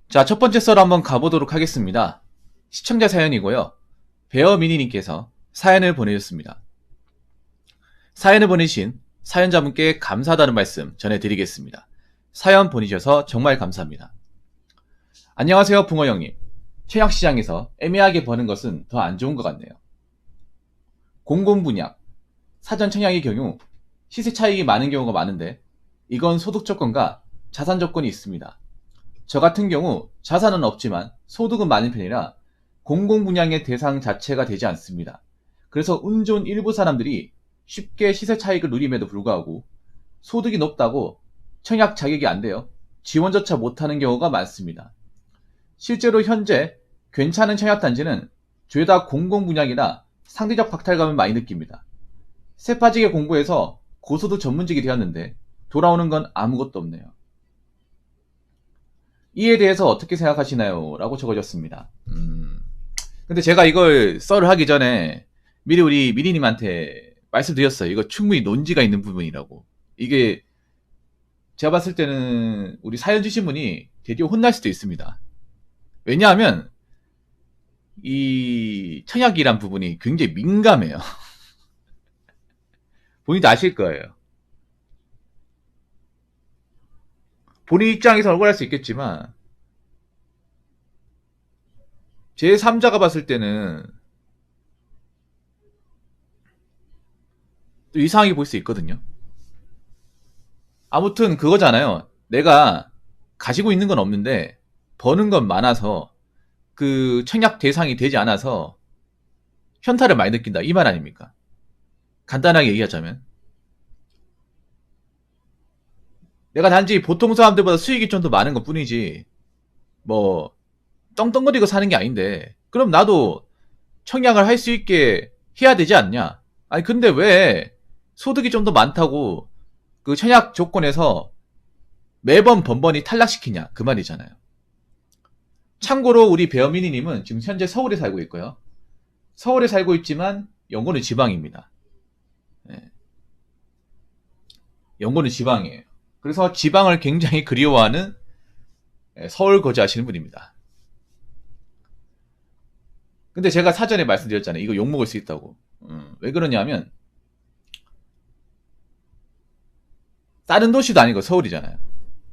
자, 첫 번째 썰 한번 가보도록 하겠습니다. 시청자 사연이고요. 베어미니님께서 사연을 보내주셨습니다. 사연을 보내신 사연자분께 감사하다는 말씀 전해드리겠습니다. 사연 보내주셔서 정말 감사합니다. 안녕하세요, 붕어 형님. 청약시장에서 애매하게 버는 것은 더 안 좋은 것 같네요. 공공분양, 사전 청약의 경우 시세 차익이 많은 경우가 많은데 이건 소득 조건과 자산 조건이 있습니다. 저 같은 경우 자산은 없지만 소득은 많은 편이라 공공분양의 대상 자체가 되지 않습니다. 그래서 운 좋은 일부 사람들이 쉽게 시세 차익을 누림에도 불구하고 소득이 높다고 청약 자격이 안 돼요. 지원조차 못하는 경우가 많습니다. 실제로 현재 괜찮은 청약단지는 죄다 공공분양이라 상대적 박탈감을 많이 느낍니다. 새빠지게 공부해서 고소득 전문직이 되었는데 돌아오는 건 아무것도 없네요. 이에 대해서 어떻게 생각하시나요? 라고 적어줬습니다. 근데 제가 이걸 썰을 하기 전에 미리 우리 미리님한테 말씀드렸어요. 이거 충분히 논지가 있는 부분이라고. 이게 제가 봤을 때는 우리 사연 주신 분이 되게 혼날 수도 있습니다. 왜냐하면 이 청약이란 부분이 굉장히 민감해요. 본인도 아실 거예요. 본인 입장에서 억울할 수 있겠지만 제3자가 봤을 때는 또 이상하게 볼 수 있거든요. 아무튼 그거잖아요. 내가 가지고 있는 건 없는데 버는 건 많아서 그 청약 대상이 되지 않아서 현타를 많이 느낀다. 이 말 아닙니까? 간단하게 얘기하자면 내가 단지 보통 사람들보다 수익이 좀 더 많은 것 뿐이지 뭐 떵떵거리고 사는 게 아닌데 그럼 나도 청약을 할 수 있게 해야 되지 않냐? 아니 근데 왜 소득이 좀 더 많다고 그 청약 조건에서 매번 번번이 탈락시키냐 그 말이잖아요. 참고로 우리 베어미니님은 지금 현재 서울에 살고 있고요. 서울에 살고 있지만 영고는 지방입니다. 네. 영고는 지방이에요. 그래서 지방을 굉장히 그리워하는 서울 거주하시는 분입니다. 근데 제가 사전에 말씀드렸잖아요. 이거 욕먹을 수 있다고. 왜 그러냐면 다른 도시도 아니고 서울이잖아요.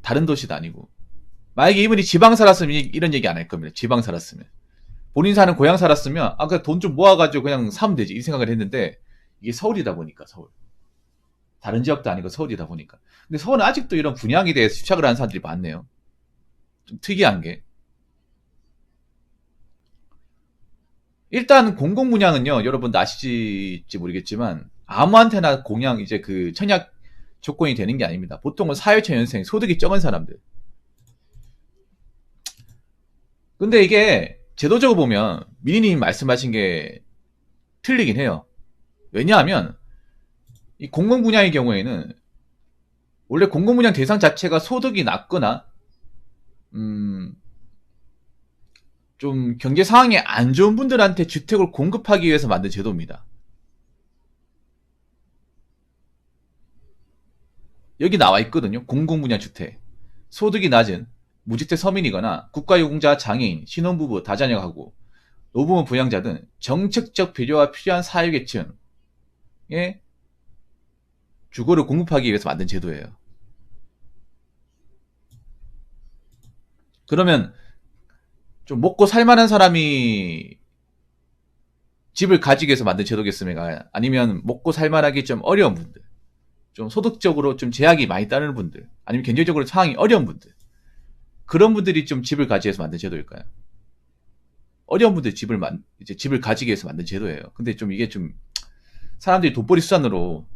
다른 도시도 아니고. 만약에 이분이 지방 살았으면 이런 얘기 안 할 겁니다. 지방 살았으면. 본인 사는 고향 살았으면 그냥 돈 좀 모아가지고 그냥 사면 되지 이 생각을 했는데 이게 서울이다 보니까 서울. 다른 지역도 아니고 서울이다 보니까. 근데 서울은 아직도 이런 분양에 대해서 집착을 하는 사람들이 많네요. 좀 특이한 게. 일단 공공분양은요, 여러분 아실지 모르겠지만 아무한테나 공양 이제 그 청약 조건이 되는 게 아닙니다. 보통은 사회초년생, 소득이 적은 사람들. 근데 이게 제도적으로 보면 미니님 말씀하신 게 틀리긴 해요. 왜냐하면 이 공공분양의 경우에는 원래 공공분양 대상 자체가 소득이 낮거나 좀 경제 상황이 안 좋은 분들한테 주택을 공급하기 위해서 만든 제도입니다. 여기 나와 있거든요. 공공분양 주택. 소득이 낮은 무주택 서민이거나 국가유공자, 장애인, 신혼부부, 다자녀가구, 노부모 부양자 등 정책적 배려가 필요한 사회계층에 주거를 공급하기 위해서 만든 제도예요. 그러면 좀 먹고 살만한 사람이 집을 가지기 위해서 만든 제도겠습니까? 아니면 먹고 살만하기 좀 어려운 분들, 좀 소득적으로 좀 제약이 많이 따르는 분들, 아니면 경제적으로 상황이 어려운 분들, 그런 분들이 좀 집을 가지기 위해서 만든 제도일까요? 어려운 분들 이제 집을 가지기 위해서 만든 제도예요. 근데 좀 이게 좀 사람들이 돈벌이 수단으로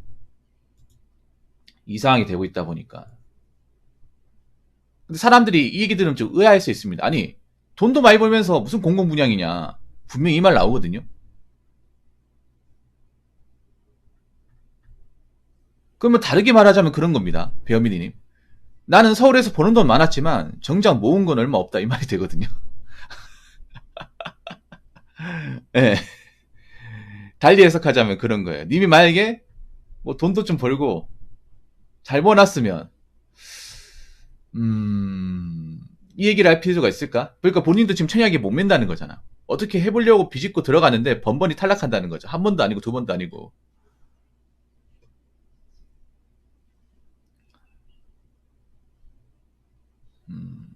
이상하게 되고 있다 보니까. 근데 사람들이 이 얘기 들으면 좀 의아할 수 있습니다. 아니, 돈도 많이 벌면서 무슨 공공분양이냐. 분명히 이 말 나오거든요. 그러면 다르게 말하자면 그런 겁니다. 배어미니님. 나는 서울에서 버는 돈 많았지만 정작 모은 건 얼마 없다 이 말이 되거든요. 예. 네. 달리 해석하자면 그런 거예요. 님이 만약에 뭐 돈도 좀 벌고 잘 버놨으면 이 얘기를 할 필요가 있을까? 그러니까 본인도 지금 청약에 못 맨다는 거잖아. 어떻게 해보려고 비집고 들어가는데 번번이 탈락한다는 거죠. 한 번도 아니고 두 번도 아니고. 음.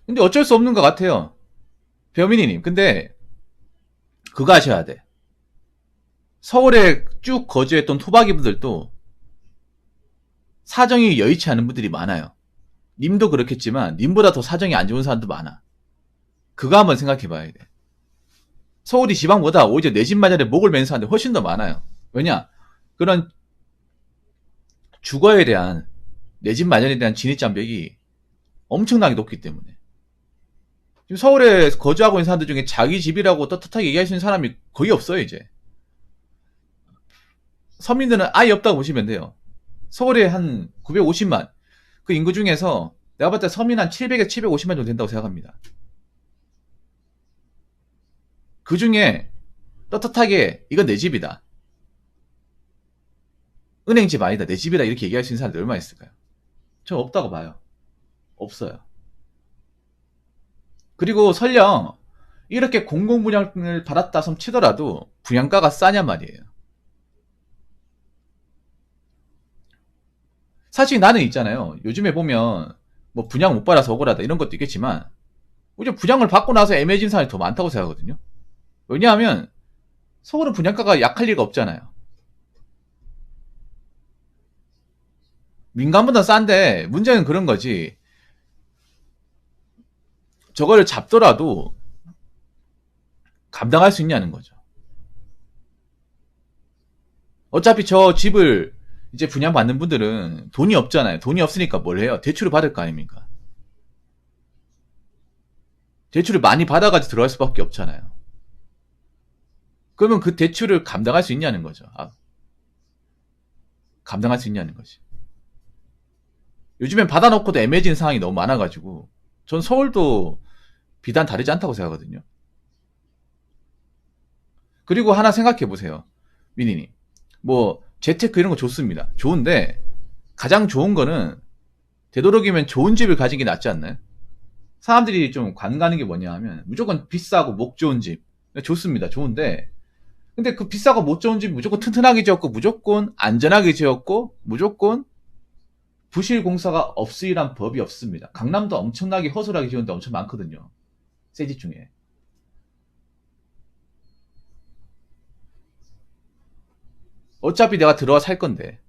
근데 어쩔 수 없는 것 같아요. 배어민이님. 근데 그거 하셔야 돼. 서울에 쭉 거주했던 토박이 분들도 사정이 여의치 않은 분들이 많아요. 님도 그렇겠지만 님보다 더 사정이 안 좋은 사람도 많아. 그거 한번 생각해 봐야 돼. 서울이 지방보다 오히려 내 집 마련에 목을 맨 사람들이 훨씬 더 많아요. 왜냐? 그런 주거에 대한 내 집 마련에 대한 진입장벽이 엄청나게 높기 때문에. 지금 서울에 거주하고 있는 사람들 중에 자기 집이라고 떳떳하게 얘기할 수 있는 사람이 거의 없어요, 이제. 서민들은 아예 없다고 보시면 돼요. 서울에 한 950만. 그 인구 중에서 내가 봤을 때 서민 한 700에서 750만 정도 된다고 생각합니다. 그 중에 떳떳하게 이건 내 집이다. 은행집 아니다. 내 집이다. 이렇게 얘기할 수 있는 사람들 얼마나 있을까요? 저 없다고 봐요. 없어요. 그리고 설령 이렇게 공공분양을 받았다 손 치더라도 분양가가 싸냔 말이에요. 사실 나는 있잖아요. 요즘에 보면 뭐 분양 못 받아서 억울하다 이런 것도 있겠지만 오히려 분양을 받고 나서 애매해진 사람이 더 많다고 생각하거든요. 왜냐하면 서울은 분양가가 약할 리가 없잖아요. 민간보다 싼데 문제는 그런 거지. 저거를 잡더라도 감당할 수 있냐는 거죠. 어차피 저 집을 이제 분양받는 분들은 돈이 없잖아요. 돈이 없으니까 뭘 해요? 대출을 받을 거 아닙니까? 대출을 많이 받아가지고 들어갈 수밖에 없잖아요. 그러면 그 대출을 감당할 수 있냐는 거죠. 감당할 수 있냐는 거지. 요즘엔 받아놓고도 애매해진 상황이 너무 많아가지고 전 서울도 비단 다르지 않다고 생각하거든요. 그리고 하나 생각해 보세요. 미니님. 뭐 재테크 이런 거 좋습니다. 좋은데 가장 좋은 거는 되도록이면 좋은 집을 가진 게 낫지 않나요? 사람들이 좀 관가는 게 뭐냐 하면 무조건 비싸고 목 좋은 집. 좋습니다. 좋은데 근데 그 비싸고 목 좋은 집 무조건 튼튼하게 지었고 무조건 안전하게 지었고 무조건 부실 공사가 없으리란 법이 없습니다. 강남도 엄청나게 허술하게 지은 데 엄청 많거든요. 새 집 중에. 어차피 내가 들어와 살 건데.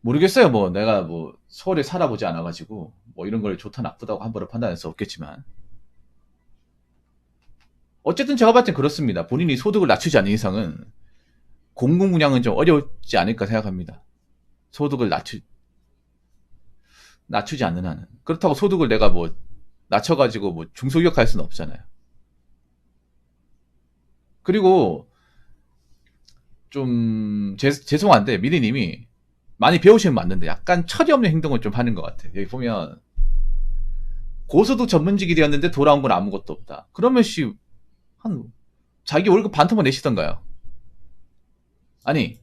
모르겠어요. 뭐 내가 뭐 서울에 살아보지 않아가지고 뭐 이런 걸 좋다 나쁘다고 함부로 판단할 수 없겠지만 어쨌든 제가 봤을 땐 그렇습니다. 본인이 소득을 낮추지 않는 이상은 공공분양은 좀 어렵지 않을까 생각합니다. 소득을 낮추지 않는 한은. 그렇다고 소득을 내가 뭐 낮춰가지고 뭐 중소기업할 수는 없잖아요. 그리고 좀 죄송한데 미리님이 많이 배우시면 맞는데 약간 철이 없는 행동을 좀 하는 것 같아요. 여기 보면 고소득 전문직이 되었는데 돌아온 건 아무것도 없다. 그러면 한 자기 월급 반토막 내시던가요? 아니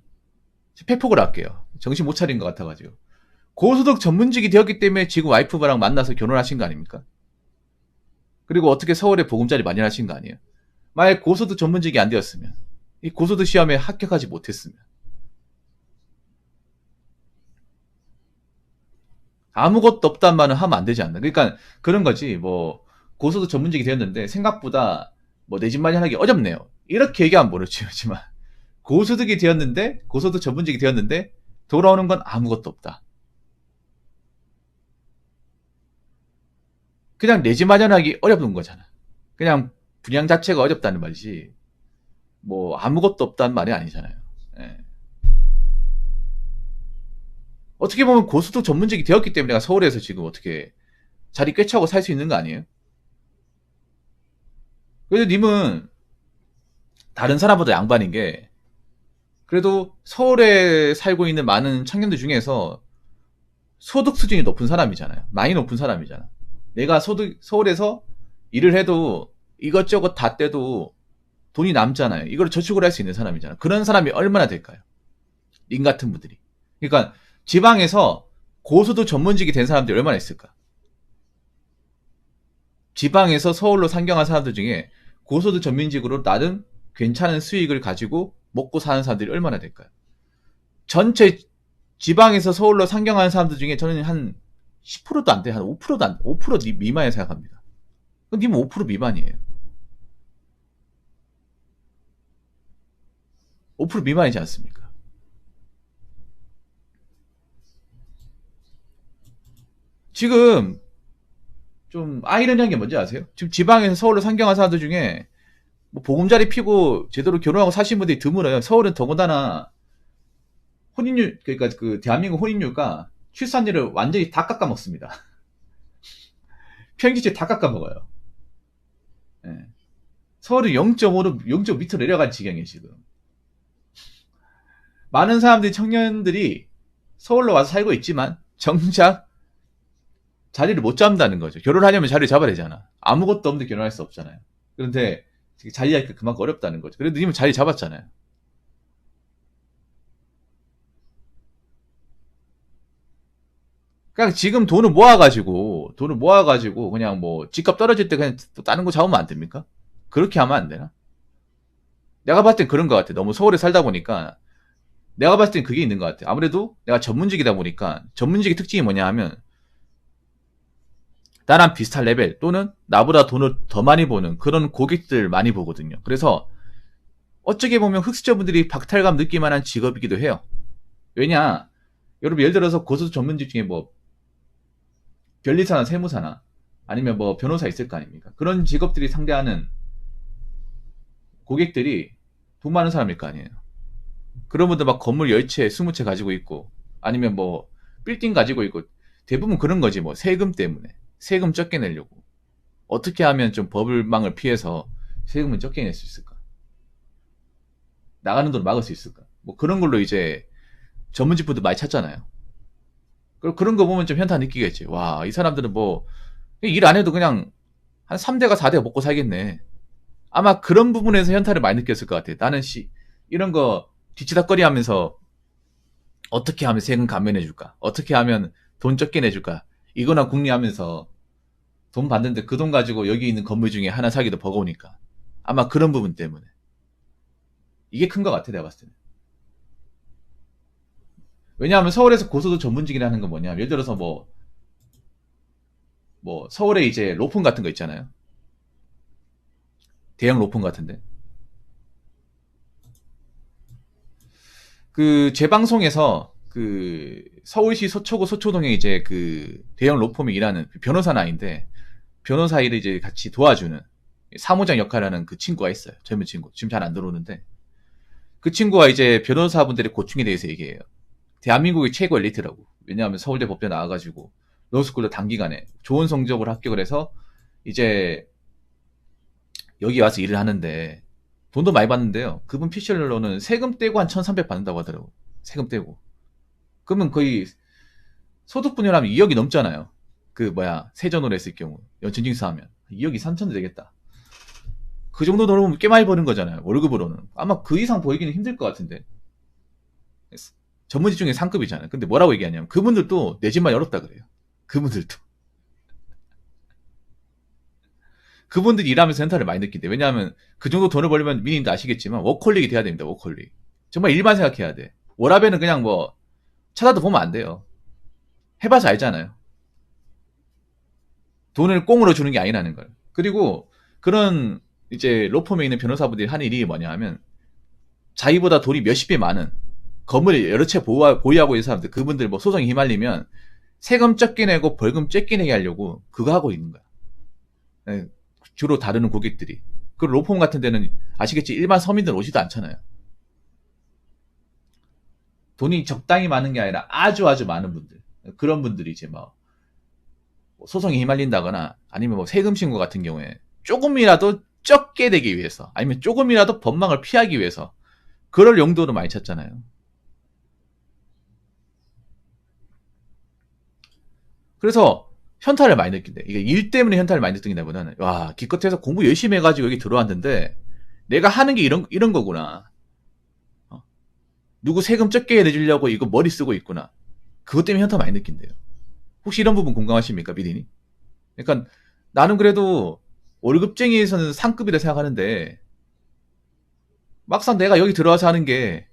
팩폭을 할게요. 정신 못 차린 것 같아가지고 고소득 전문직이 되었기 때문에 지금 와이프랑 만나서 결혼하신 거 아닙니까? 그리고 어떻게 서울에 보금자리 마련하신 거 아니에요? 만약 고소득 전문직이 안 되었으면 이 고소득 시험에 합격하지 못했으면 아무것도 없단 말은 하면 안 되지 않나. 그러니까 그런 거지. 뭐 고소득 전문직이 되었는데 생각보다 뭐 내 집 마련하기 어렵네요. 이렇게 얘기하면 모르지만 고소득이 되었는데 고소득 전문직이 되었는데 돌아오는 건 아무것도 없다. 그냥 내 집 마련하기 어렵은 거잖아. 그냥 분양 자체가 어렵다는 말이지. 뭐 아무것도 없다는 말이 아니잖아요. 예. 어떻게 보면 고소득 전문직이 되었기 때문에 내가 서울에서 지금 어떻게 자리 꿰차고 살 수 있는 거 아니에요? 그래도 님은 다른 사람보다 양반인 게 그래도 서울에 살고 있는 많은 청년들 중에서 소득 수준이 높은 사람이잖아요. 많이 높은 사람이잖아. 내가 서울에서 일을 해도 이것저것 다 떼도 돈이 남잖아요. 이걸 저축을 할 수 있는 사람이잖아요. 그런 사람이 얼마나 될까요? 님 같은 분들이. 그러니까 지방에서 고소득 전문직이 된 사람들이 얼마나 있을까? 지방에서 서울로 상경한 사람들 중에 고소득 전문직으로 나름 괜찮은 수익을 가지고 먹고 사는 사람들이 얼마나 될까요? 전체 지방에서 서울로 상경하는 사람들 중에 저는 한 10%도 안 돼. 한 5%도 안 돼. 5% 미만에 생각합니다. 님은 5% 미만이에요. 5% 미만이지 않습니까? 지금 좀 아이러니한 게 뭔지 아세요? 지금 지방에서 서울로 상경한 사람들 중에 뭐 보금자리 피고 제대로 결혼하고 사신 분들이 드물어요. 서울은 더군다나 혼인율, 그러니까 그 대한민국 혼인율과 출산율을 완전히 다 깎아먹습니다. 평균치 다 깎아먹어요. 예. 서울이 0.5로 0.5 밑으로 내려간 지경이에요 지금. 많은 사람들이 청년들이 서울로 와서 살고 있지만 정작 자리를 못 잡는다는 거죠. 결혼하려면 자리를 잡아야 되잖아. 아무것도 없는데 결혼할 수 없잖아요. 그런데 자리 잡기가 그만큼 어렵다는 거죠. 그래도 님은 자리 잡았잖아요. 그냥 지금 돈을 모아가지고 그냥 뭐 집값 떨어질 때 그냥 또 다른 거 잡으면 안 됩니까? 그렇게 하면 안 되나? 내가 봤을 땐 그런 것 같아. 너무 서울에 살다 보니까 내가 봤을 땐 그게 있는 것 같아. 아무래도 내가 전문직이다 보니까 전문직의 특징이 뭐냐 하면 나랑 비슷한 레벨 또는 나보다 돈을 더 많이 버는 그런 고객들 많이 보거든요. 그래서 어떻게 보면 흑수저분들이 박탈감 느낄 만한 직업이기도 해요. 왜냐? 여러분 예를 들어서 고소득 전문직 중에 뭐 변리사나 세무사나 아니면 뭐 변호사 있을 거 아닙니까? 그런 직업들이 상대하는 고객들이 돈 많은 사람일 거 아니에요. 그런 분들 막 건물 10채, 20채 가지고 있고 아니면 뭐 빌딩 가지고 있고 대부분 그런 거지 뭐 세금 때문에 세금 적게 내려고 어떻게 하면 좀 법을망을 피해서 세금을 적게 낼 수 있을까? 나가는 돈을 막을 수 있을까? 뭐 그런 걸로 이제 전문직분들 많이 찾잖아요. 그런 거 보면 좀 현타 느끼겠지. 와, 이 사람들은 뭐 일 안 해도 그냥 한 3대가 4대가 먹고 살겠네. 아마 그런 부분에서 현타를 많이 느꼈을 것 같아. 나는 이런 거 뒤치다꺼리 하면서 어떻게 하면 세금 감면해줄까? 어떻게 하면 돈 적게 내줄까? 이거나 궁리하면서 돈 받는데 그 돈 가지고 여기 있는 건물 중에 하나 사기도 버거우니까. 아마 그런 부분 때문에. 이게 큰 것 같아, 내가 봤을 때는. 왜냐하면 서울에서 고소득 전문직이라는 건 뭐냐. 예를 들어서 뭐, 서울에 이제 로펌 같은 거 있잖아요. 대형 로펌 같은데. 그, 제 방송에서 그, 서울시 서초구 서초동에 이제 그, 대형 로펌에 일하는 변호사 나이인데, 변호사 일을 이제 같이 도와주는 사무장 역할을 하는 그 친구가 있어요. 젊은 친구. 지금 잘 안 들어오는데. 그 친구가 이제 변호사분들의 고충에 대해서 얘기해요. 대한민국의 최고 엘리트라고. 왜냐하면 서울대 법대 나와가지고 로스쿨도 단기간에 좋은 성적으로 합격을 해서 이제 여기 와서 일을 하는데 돈도 많이 받는데요. 그분 피셜로는 세금 떼고 한 1,300 받는다고 하더라고. 세금 떼고. 그러면 거의 소득 분열하면 2억이 넘잖아요. 그 뭐야 세전으로 했을 경우 연천징수 하면 2억이 3천도 되겠다. 그 정도 돈은 꽤 많이 버는 거잖아요. 월급으로는. 아마 그 이상 보이기는 힘들 것 같은데. 전문직 중에 상급이잖아요. 근데 뭐라고 얘기하냐면 그분들도 내 집만 열었다 그래요. 그분들도. 그분들이 일하면서 현타를 많이 느낀대. 왜냐하면 그 정도 돈을 벌려면 미님도 아시겠지만 워컬릭이 돼야 됩니다. 워컬릭. 정말 일만 생각해야 돼. 워라벨은 그냥 뭐 찾아도 보면 안 돼요. 해봐서 알잖아요. 돈을 꽁으로 주는 게 아니라는 걸. 그리고 그런 이제 로펌에 있는 변호사분들이 하는 일이 뭐냐 하면 자기보다 돈이 몇십 배 많은 건물을 여러 채 보유하고 있는 사람들 그분들 뭐 소송에 휘말리면 세금 적게 내고 벌금 적게 내게 하려고 그거 하고 있는 거야. 네, 주로 다루는 고객들이. 그 로펌 같은 데는 아시겠지 일반 서민들 오지도 않잖아요. 돈이 적당히 많은 게 아니라 아주 아주 많은 분들. 그런 분들이 이제 막 소송에 휘말린다거나 아니면 뭐 세금 신고 같은 경우에 조금이라도 적게 되기 위해서 아니면 조금이라도 법망을 피하기 위해서 그럴 용도로 많이 찾잖아요. 그래서 현타를 많이 느낀대. 이게 일 때문에 현타를 많이 느낀다보다는 와 기껏해서 공부 열심히 해가지고 여기 들어왔는데 내가 하는 게 이런 거구나. 누구 세금 적게 내주려고 이거 머리 쓰고 있구나. 그것 때문에 현타 많이 느낀대요. 혹시 이런 부분 공감하십니까, 비디니? 그러니까 나는 그래도 월급쟁이에서는 상급이라 생각하는데 막상 내가 여기 들어와서 하는 게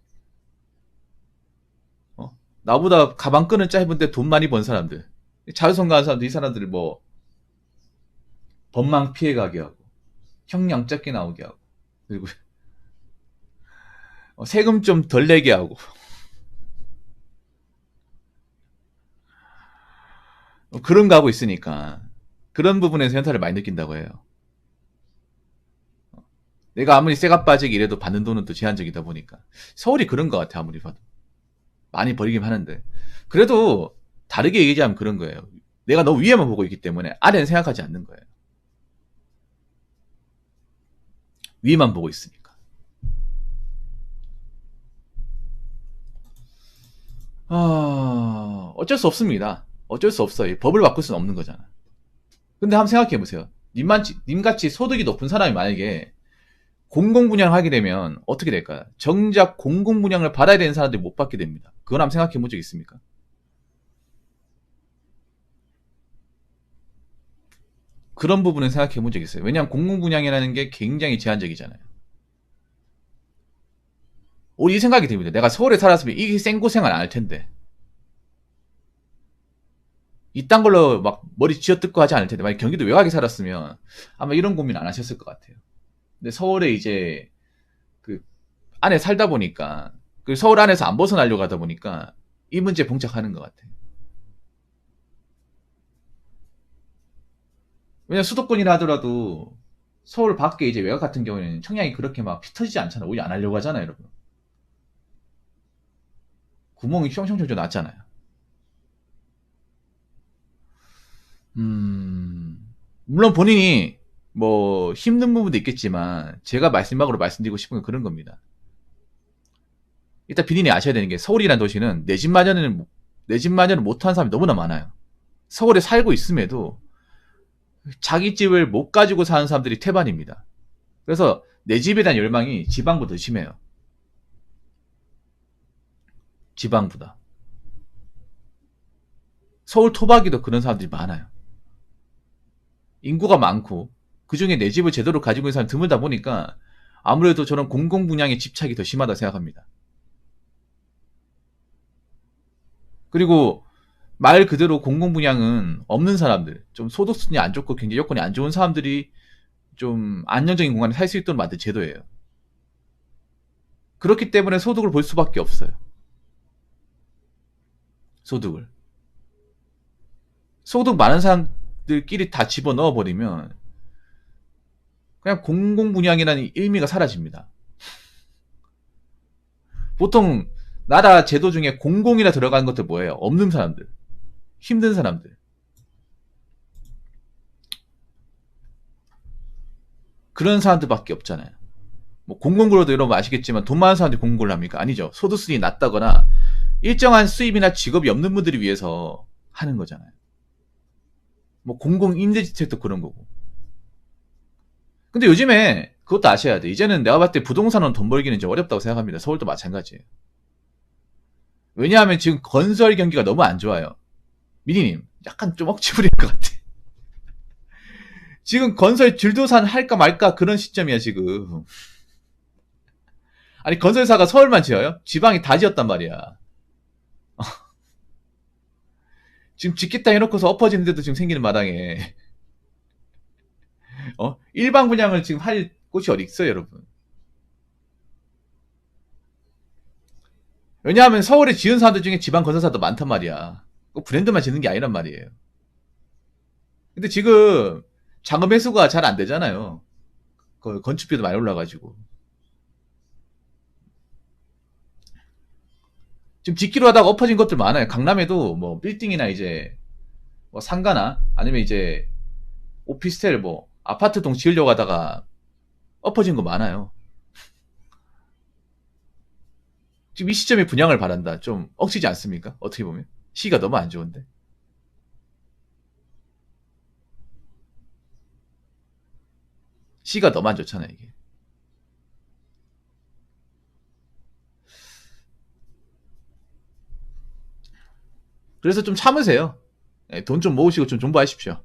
나보다 가방끈은 짧은데 돈 많이 번 사람들, 자유선거하는 사람들, 이 사람들을 뭐 법망 피해가게 하고 형량 적게 나오게 하고 그리고 세금 좀 덜 내게 하고 그런 거 하고 있으니까 그런 부분에서 현타를 많이 느낀다고 해요. 내가 아무리 쇠가 빠지게 이래도 받는 돈은 또 제한적이다 보니까 서울이 그런 것 같아. 아무리 봐도 많이 버리긴 하는데 그래도 다르게 얘기하면 그런 거예요. 내가 너무 위에만 보고 있기 때문에 아래는 생각하지 않는 거예요. 위에만 보고 있으니까. 어쩔 수 없습니다. 어쩔 수 없어요. 법을 바꿀 수는 없는 거잖아. 근데 한번 생각해 보세요. 님같이 소득이 높은 사람이 만약에 공공분양을 하게 되면 어떻게 될까요? 정작 공공분양을 받아야 되는 사람들이 못 받게 됩니다. 그건 한번 생각해 본 적 있습니까? 그런 부분은 생각해 본 적 있어요. 왜냐하면 공공분양이라는 게 굉장히 제한적이잖아요. 우리 이 생각이 듭니다. 내가 서울에 살았으면 이 생고생을 안 할 텐데. 이딴 걸로 막 머리 쥐어뜯고 하지 않을 텐데. 만약 경기도 외곽에 살았으면 아마 이런 고민 안 하셨을 것 같아요. 근데 서울에 이제 그 안에 살다 보니까 그 서울 안에서 안 벗어나려고 하다 보니까 이 문제에 봉착하는 것 같아요. 왜냐면 수도권이라 하더라도 서울 밖에 이제 외곽 같은 경우에는 청량이 그렇게 막 피 터지지 않잖아요. 오히려 안 하려고 하잖아요, 여러분. 구멍이 숑숑숑 났잖아요. 물론 본인이 뭐 힘든 부분도 있겠지만 제가 마지막으로 말씀드리고 싶은 건 그런 겁니다. 일단 비린이 아셔야 되는 게 서울이라는 도시는 내 집 마련을 못하는 사람이 너무나 많아요. 서울에 살고 있음에도 자기 집을 못 가지고 사는 사람들이 태반입니다. 그래서 내 집에 대한 열망이 지방보다 더 심해요. 지방보다. 서울 토박이도 그런 사람들이 많아요. 인구가 많고 그 중에 내 집을 제대로 가지고 있는 사람이 드물다 보니까 아무래도 저는 공공분양의 집착이 더 심하다 생각합니다. 그리고 말 그대로 공공분양은 없는 사람들, 좀 소득순위 안 좋고 경제 여건이 안 좋은 사람들이 좀 안정적인 공간에 살 수 있도록 만든 제도예요. 그렇기 때문에 소득을 볼 수밖에 없어요. 소득을. 소득 많은 사람들끼리 다 집어넣어 버리면 그냥 공공분양이라는 의미가 사라집니다. 보통 나라 제도 중에 공공이라 들어가는 것들 뭐예요? 없는 사람들, 힘든 사람들. 그런 사람들밖에 없잖아요. 뭐 공공구로도 여러분 아시겠지만 돈 많은 사람들이 공공구를 합니까? 아니죠. 소득수준이 낮다거나 일정한 수입이나 직업이 없는 분들을 위해서 하는 거잖아요. 뭐 공공임대주택도 그런 거고. 근데 요즘에 그것도 아셔야 돼. 이제는 내가 봤을 때 부동산은 돈 벌기는 이제 어렵다고 생각합니다. 서울도 마찬가지예요. 왜냐하면 지금 건설 경기가 너무 안 좋아요. 미니님, 약간 좀 억지 부릴 것 같아. 지금 건설 줄도산 할까 말까 그런 시점이야, 지금. 아니, 건설사가 서울만 지어요? 지방이 다 지었단 말이야. 지금 짓겠다 해놓고서 엎어지는데도 지금 생기는 마당에. 일반 분양을 지금 할 곳이 어디 있어요, 여러분? 왜냐하면 서울에 지은 사람들 중에 지방 건설사도 많단 말이야. 꼭 브랜드만 짓는 게 아니란 말이에요. 근데 지금 자금 회수가 잘 안 되잖아요. 건축비도 많이 올라가지고. 지금 짓기로 하다가 엎어진 것들 많아요. 강남에도 뭐 빌딩이나 이제 뭐 상가나 아니면 이제 오피스텔 뭐 아파트 동 지으려고 하다가 엎어진 거 많아요. 지금 이 시점에 분양을 바란다. 좀 억지지 않습니까? 어떻게 보면. 시기가 너무 안 좋은데. C가 너무 안 좋잖아, 이게. 그래서 좀 참으세요. 돈 좀 모으시고 좀 존버하십시오.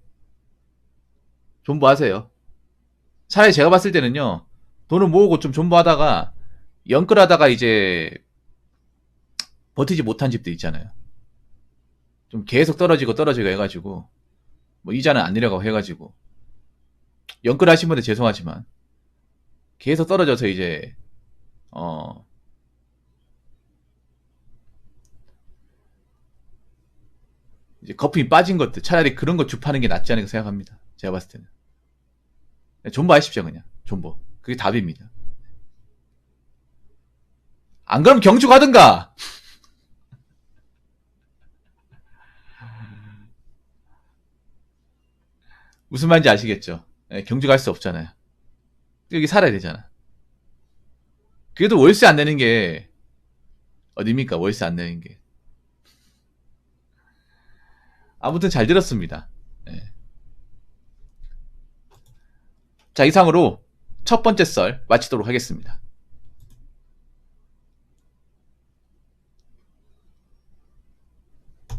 존버하세요. 차라리 제가 봤을 때는요, 돈을 모으고 좀 존버하다가, 영끌하다가 이제, 버티지 못한 집도 있잖아요. 좀 계속 떨어지고 해가지고, 뭐, 이자는 안 내려가고 해가지고, 영끌하신 분들 죄송하지만, 계속 떨어져서 이제, 이제 거품이 빠진 것들, 차라리 그런 거 주파는 게 낫지 않을까 생각합니다. 제가 봤을 때는. 존버하십시오, 그냥. 존버. 그게 답입니다. 안 그럼 경주 가든가! 무슨 말인지 아시겠죠? 경주 갈 수 없잖아요. 여기 살아야 되잖아. 그래도 월세 안 내는 게, 어딥니까? 월세 안 내는 게. 아무튼 잘 들었습니다. 네. 자, 이상으로 첫 번째 썰 마치도록 하겠습니다.